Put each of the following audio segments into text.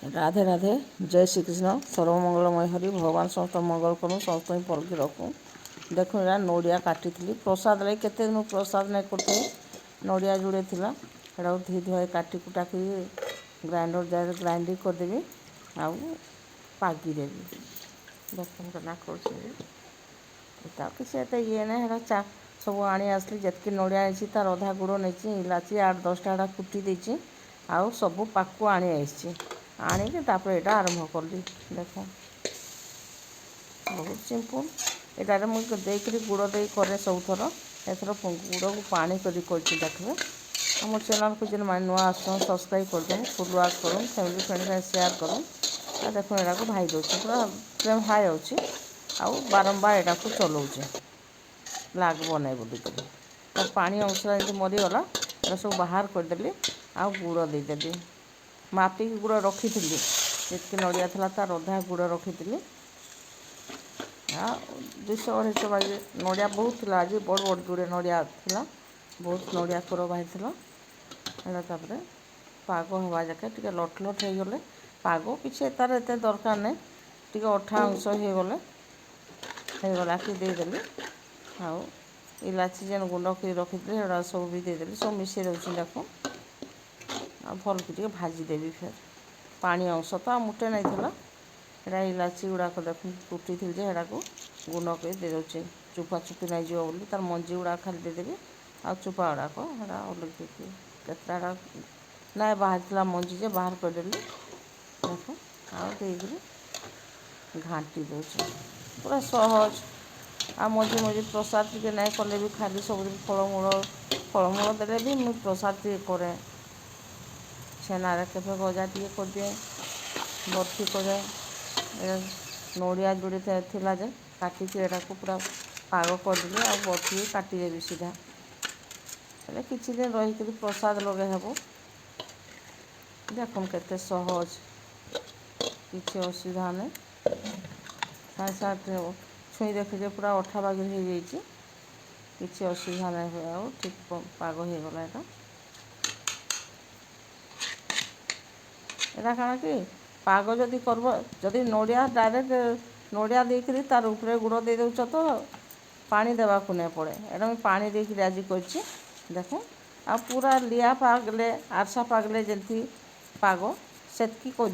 राधे राधे। जय श्री कृष्ण। सर्वमंगलमय हरि। भगवान समस्त मंगल करूँ, समस्त परखी रखूँ। देखो यहाँ नड़िया काटी प्रसाद लगे केते दिन प्रसाद नहीं करते नड़िया जुड़े थिला एटा धीरे धीरे काटी कुटाकी ग्राइंडर जार ग्राइंडिंग करदेवी आउ पागिदेवी। देखो केना करता किसी एत ये ना चा सब आनी आसली जितकी नड़िया नहीं तार अधा गुड़ नहीं इलाची 8-10टा कुटी देची आउ सब पाकु आनी आसी आणिकी तापर यहाँ आरंभ कली। देख बहुत सिंपल एटारे मुझे गुड़ दे करे सब थर एथर गुड़ को पानी कर देखिए आम चैनल को जिन नुआ आस सब्सक्राइब करदें फुल वाच करूँ फैमिली फ्रेंड शेयर करूँ। देखो यहाँ को भाई दूसरे पूरा फ्लेम हाई अच्छी आउ बारंबार यहाँ को चलाऊे लाग बनाए बोलिक पानी अंश मरीगला ये सब बाहर करदेली आउ गुड़ देदेली मापिकी गुड़ रखी जितकी नड़िया था तार अधा गुड़ रखी 200-250 बाजी नड़िया बहुत थी आज बड़ बड़ जोड़े नड़िया था बहुत नड़िया कोर बाहरी तापर पाग हवा जाके टे लट लट हो गले पाग किसी तार एत दरकार नहीं टे अठा अंश होगला कि देदेली आउ इलाची जेन गुंड कर रखी सब भी देदेली सब मिसे दूसरी देखो आ भल कि भाजीदेवी फिर पानी अंश तो मुटे नहीं थी यहाँ इलाची गुड़ाक देख टूटी थी को गुंड कर दे दूचे चुपा चुपी नहीं जीव बोली तार मंजी गुड़ा खाली देदेवी आ चुपा गुड़ाक अलग केतटा ना बाहर मंजी जे बाहर करदेली देख आगे घाटी दूचे पूरा सहज आ मझे मझे प्रसाद टे नहीं कले भी खाली सब फलमूल देले भी मुझे प्रसाद टे करे छेनारे केफे गजा टे कर दिए बर्फी करे नड़िया जोड़ी थिला जे काटिकी एटा को पूरा पाग करदेली आ बर्फी काटिदेवी सीधा हेल्ले किछि दिन रहीकि प्रसाद लगे हेब। देखो केते सहज किसी असुविधा नहीं साथ साथ छुई देखिए पूरा अठा बागी हो जाइए किसी असुविधा नहीं हुए आ ठीक पाग हो गला यहाँ कण कि पाग जदि करब जदि नड़िया डायरेक्ट नड़िया देकर तार उपरे गुड़ दे दौच तो पानी देवाक नहीं पड़े एटा मुझे पानी देकर आज कर देख आ पूरा लिया पागले आरसा पागले जमी पाग सेतकी कर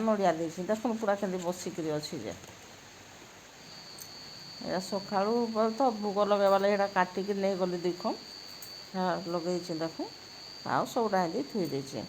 नड़िया दे देख पूरा के बसिक अच्छी जे सका तो भोग लगेवा लगे काटिकी नहीं गली 2 खन लगे देख आउ सबटा एमती थी देचे